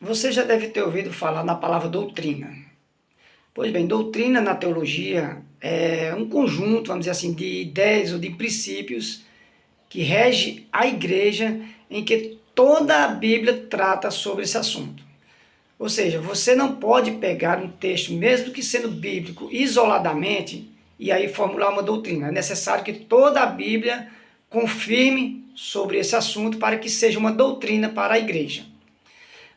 Você já deve ter ouvido falar na palavra doutrina. Pois bem, doutrina na teologia é um conjunto, vamos dizer assim, de ideias ou de princípios que rege a igreja, em que toda a Bíblia trata sobre esse assunto. Ou seja, você não pode pegar um texto, mesmo que sendo bíblico, isoladamente, e aí formular uma doutrina. É necessário que toda a Bíblia confirme sobre esse assunto para que seja uma doutrina para a igreja.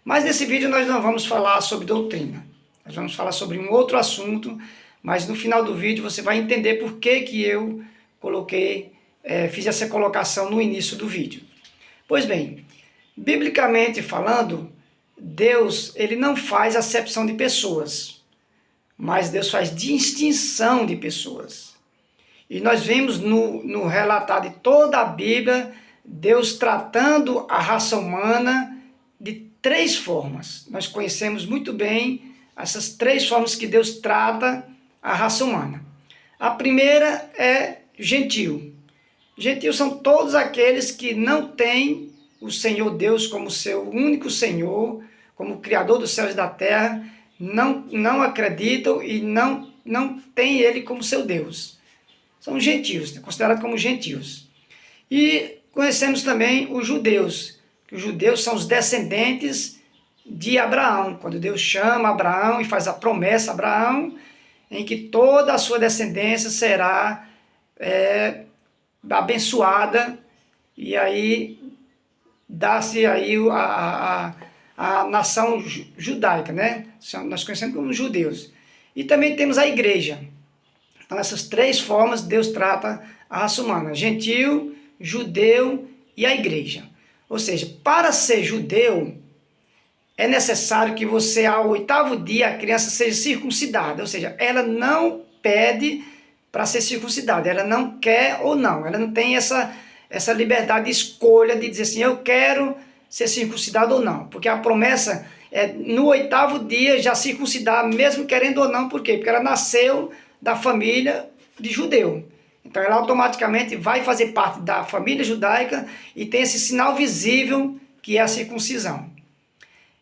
Mas nesse vídeo nós não vamos falar sobre doutrina. Nós vamos falar sobre um outro assunto, mas no final do vídeo você vai entender por que eu fiz essa colocação no início do vídeo. Pois bem, biblicamente falando, Deus ele não faz acepção de pessoas, mas Deus faz distinção de pessoas. E nós vemos no relatar de toda a Bíblia, Deus tratando a raça humana de três formas. Nós conhecemos muito bem essas três formas que Deus trata a raça humana. A primeira é gentio. Gentios são todos aqueles que não têm o Senhor Deus como seu único Senhor, como Criador dos céus e da terra, não acreditam e não têm Ele como seu Deus. São gentios, considerados como gentios. E conhecemos também os judeus. Os judeus são os descendentes de Abraão, quando Deus chama Abraão e faz a promessa a Abraão, em que toda a sua descendência será abençoada, e aí dá-se aí a nação judaica, né? Nós conhecemos como judeus. E também temos a igreja. Então, essas três formas Deus trata a raça humana: gentio, judeu e a igreja. Ou seja, para ser judeu, é necessário que você, ao 8º dia, a criança seja circuncidada. Ou seja, ela não pede para ser circuncidada, ela não quer ou não. Ela não tem essa liberdade de escolha de dizer assim, eu quero ser circuncidado ou não. Porque a promessa é no 8º dia já circuncidar, mesmo querendo ou não. Por quê? Porque ela nasceu da família de judeu. Então ela automaticamente vai fazer parte da família judaica e tem esse sinal visível que é a circuncisão.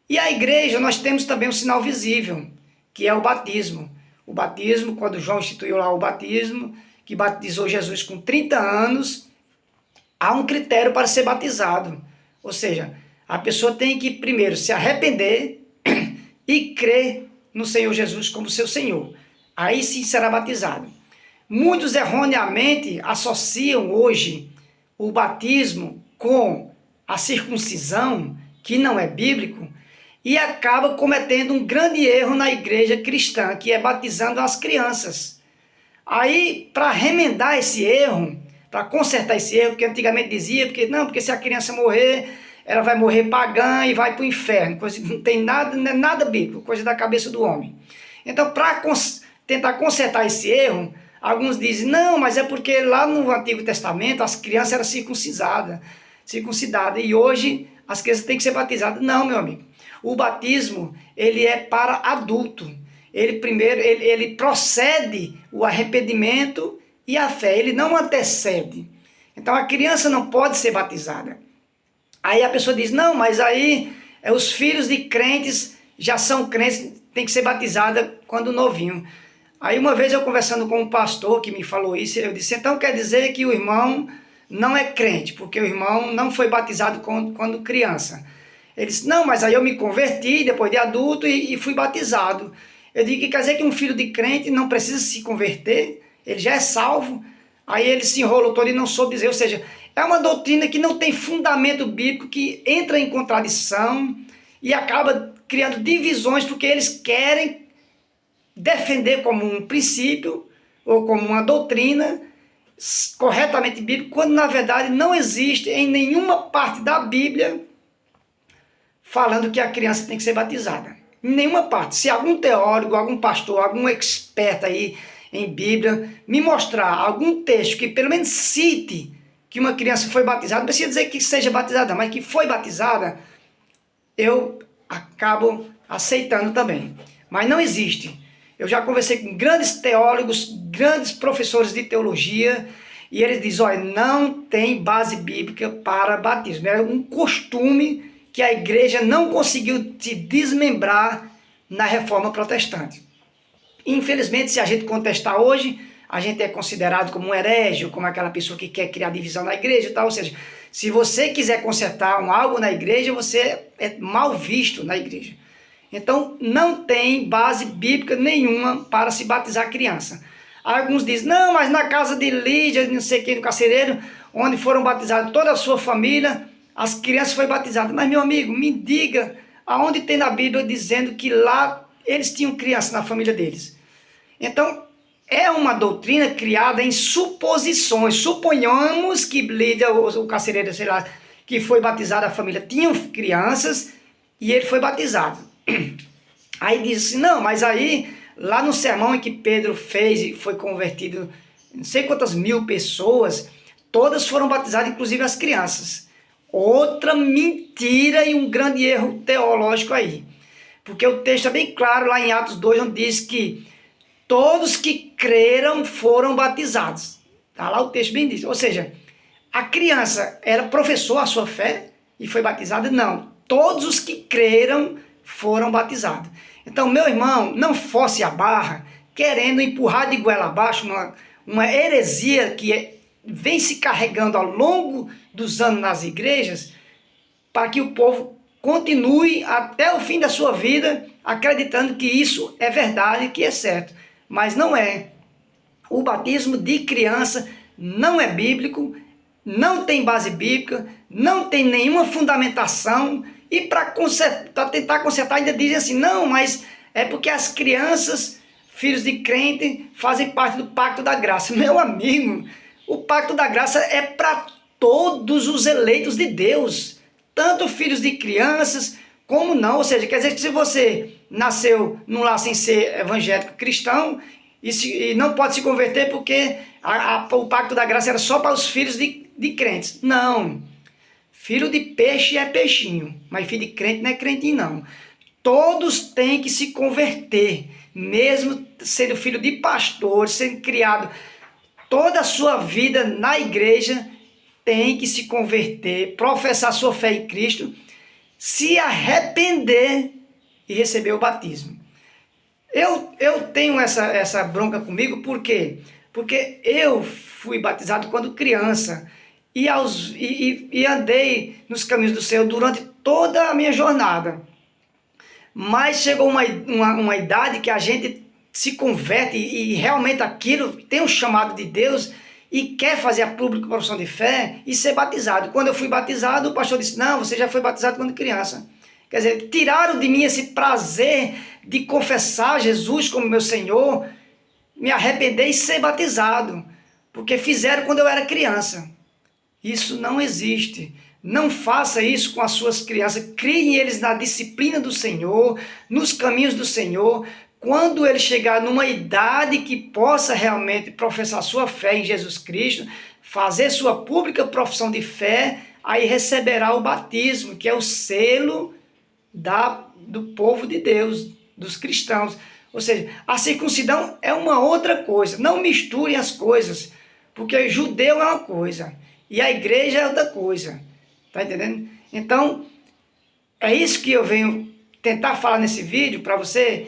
E a igreja, nós temos também um sinal visível, que é o batismo. O batismo, quando João instituiu lá o batismo, que batizou Jesus com 30 anos, há um critério para ser batizado. Ou seja, a pessoa tem que primeiro se arrepender e crer no Senhor Jesus como seu Senhor. Aí sim será batizado. Muitos erroneamente associam hoje o batismo com a circuncisão, que não é bíblico, e acaba cometendo um grande erro na igreja cristã, que é batizando as crianças. Aí, para remendar esse erro, para consertar esse erro, que antigamente dizia, porque se a criança morrer, ela vai morrer pagã e vai para o inferno. Não tem nada, não é nada bíblico, coisa da cabeça do homem. Então, para tentar consertar esse erro, alguns dizem, não, mas é porque lá no Antigo Testamento as crianças eram circuncidadas, e hoje as crianças têm que ser batizadas. Não, meu amigo. O batismo, ele é para adulto. Ele procede o arrependimento e a fé, ele não antecede. Então a criança não pode ser batizada. Aí a pessoa diz, não, mas aí os filhos de crentes já são crentes, tem que ser batizada quando novinho. Aí uma vez eu conversando com um pastor que me falou isso, eu disse, então quer dizer que o irmão não é crente, porque o irmão não foi batizado quando criança. Ele disse, não, mas aí eu me converti depois de adulto e fui batizado. Eu digo que quer dizer que um filho de crente não precisa se converter, ele já é salvo. Aí ele se enrolou todo e não soube dizer, ou seja, é uma doutrina que não tem fundamento bíblico, que entra em contradição e acaba criando divisões, porque eles querem defender como um princípio ou como uma doutrina corretamente bíblica, quando na verdade não existe em nenhuma parte da Bíblia falando que a criança tem que ser batizada. Em nenhuma parte. Se algum teólogo, algum pastor, algum expert aí em Bíblia me mostrar algum texto que pelo menos cite que uma criança foi batizada, não precisa dizer que seja batizada, mas que foi batizada, eu acabo aceitando também. Mas não existe. Eu já conversei com grandes teólogos, grandes professores de teologia, e eles dizem, olha, não tem base bíblica para batismo. É um costume que a igreja não conseguiu se desmembrar na reforma protestante. Infelizmente, se a gente contestar hoje, a gente é considerado como um herege, ou como aquela pessoa que quer criar divisão na igreja e tal. Ou seja, se você quiser consertar algo na igreja, você é mal visto na igreja. Então, não tem base bíblica nenhuma para se batizar criança. Alguns dizem, não, mas na casa de Lídia, não sei quem, do carcereiro, onde foram batizados toda a sua família, as crianças foram batizadas. Mas, meu amigo, me diga aonde tem na Bíblia dizendo que lá eles tinham criança na família deles. Então, é uma doutrina criada em suposições. Suponhamos que Lídia, o carcereiro, sei lá, que foi batizado, a família tinha crianças e ele foi batizado. Aí diz assim, não, mas aí, lá no sermão em que Pedro fez e foi convertido, não sei quantas mil pessoas, todas foram batizadas, inclusive as crianças. Outra mentira e um grande erro teológico aí. Porque o texto é bem claro lá em Atos 2, onde diz que todos que creram foram batizados. Está lá o texto bem diz. Ou seja, a criança era professou a sua fé e foi batizada? Não. Todos os que creram foram batizados. Então, meu irmão, não force a barra querendo empurrar de goela abaixo uma heresia que vem se carregando ao longo dos anos nas igrejas, para que o povo continue até o fim da sua vida acreditando que isso é verdade, que é certo. Mas não é. O batismo de criança não é bíblico, não tem base bíblica, não tem nenhuma fundamentação, e para tentar consertar ainda dizem assim, não, mas é porque as crianças, filhos de crente, fazem parte do pacto da graça. Meu amigo, o pacto da graça é para todos os eleitos de Deus, tanto filhos de crianças como não. Ou seja, quer dizer que se você nasceu num lar sem ser evangélico cristão e não pode se converter porque o pacto da graça era só para os filhos de crentes. Não. Filho de peixe é peixinho, mas filho de crente não é crentinho não. Todos têm que se converter, mesmo sendo filho de pastor, sendo criado toda a sua vida na igreja, tem que se converter, professar sua fé em Cristo, se arrepender e receber o batismo. Eu tenho essa bronca comigo, por quê? Porque eu fui batizado quando criança e andei nos caminhos do Senhor durante toda a minha jornada. Mas chegou uma idade que a gente se converte e realmente aquilo tem um chamado de Deus e quer fazer a pública profissão de fé e ser batizado. Quando eu fui batizado, o pastor disse, não, você já foi batizado quando criança. Quer dizer, tiraram de mim esse prazer de confessar Jesus como meu Senhor, me arrepender e ser batizado, porque fizeram quando eu era criança. Isso não existe. Não faça isso com as suas crianças. Criem eles na disciplina do Senhor, nos caminhos do Senhor. Quando ele chegar numa idade que possa realmente professar sua fé em Jesus Cristo, fazer sua pública profissão de fé, aí receberá o batismo, que é o selo do povo de Deus, dos cristãos. Ou seja, a circuncisão é uma outra coisa. Não misture as coisas, porque judeu é uma coisa e a igreja é outra coisa. Está entendendo? Então, é isso que eu venho tentar falar nesse vídeo para você.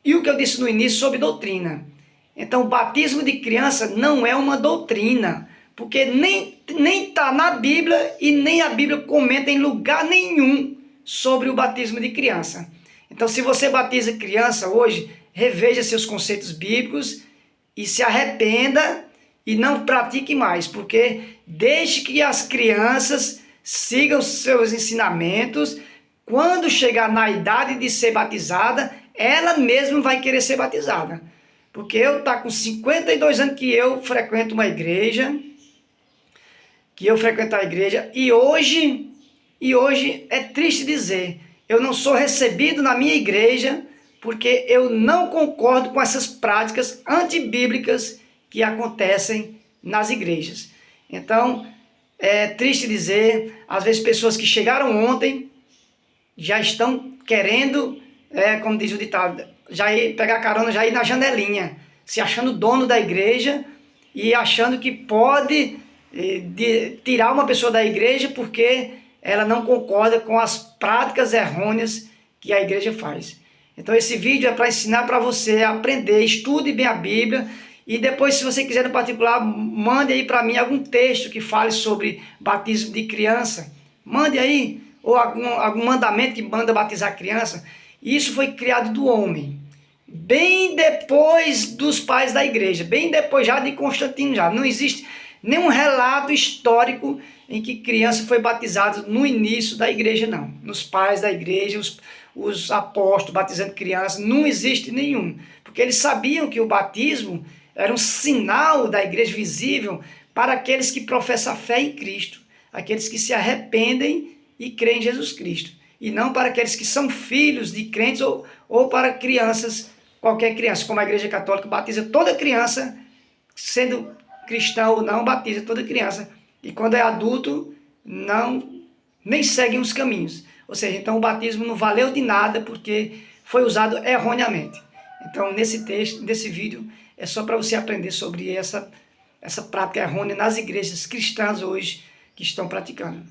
E o que eu disse no início sobre doutrina. Então, o batismo de criança não é uma doutrina, porque nem está na Bíblia e nem a Bíblia comenta em lugar nenhum sobre o batismo de criança. Então, se você batiza criança hoje, reveja seus conceitos bíblicos e se arrependa e não pratique mais, porque deixe que as crianças sigam seus ensinamentos. Quando chegar na idade de ser batizada, ela mesma vai querer ser batizada. Porque eu estou com 52 anos que eu frequento uma igreja, e hoje é triste dizer, eu não sou recebido na minha igreja porque eu não concordo com essas práticas antibíblicas que acontecem nas igrejas. Então, é triste dizer, às vezes pessoas que chegaram ontem já estão querendo, como diz o ditado, já ir pegar carona, já ir na janelinha, se achando dono da igreja e achando que pode tirar uma pessoa da igreja porque ela não concorda com as práticas errôneas que a igreja faz. Então esse vídeo é para ensinar para você a aprender, estude bem a Bíblia, e depois, se você quiser no particular, mande aí para mim algum texto que fale sobre batismo de criança. Mande aí, ou algum mandamento que manda batizar criança. Isso foi criado do homem, bem depois dos pais da igreja, bem depois já de Constantino já. Não existe nenhum relato histórico em que criança foi batizada no início da igreja, não. Nos pais da igreja, os apóstolos batizando crianças, não existe nenhum. Porque eles sabiam que o batismo era um sinal da igreja visível para aqueles que professam a fé em Cristo, aqueles que se arrependem e creem em Jesus Cristo, e não para aqueles que são filhos de crentes ou para crianças, qualquer criança, como a Igreja Católica batiza toda criança, sendo cristão ou não, batiza toda criança, e quando é adulto, nem seguem os caminhos. Ou seja, então o batismo não valeu de nada porque foi usado erroneamente. Então nesse vídeo, é só para você aprender sobre essa prática errônea nas igrejas cristãs hoje que estão praticando.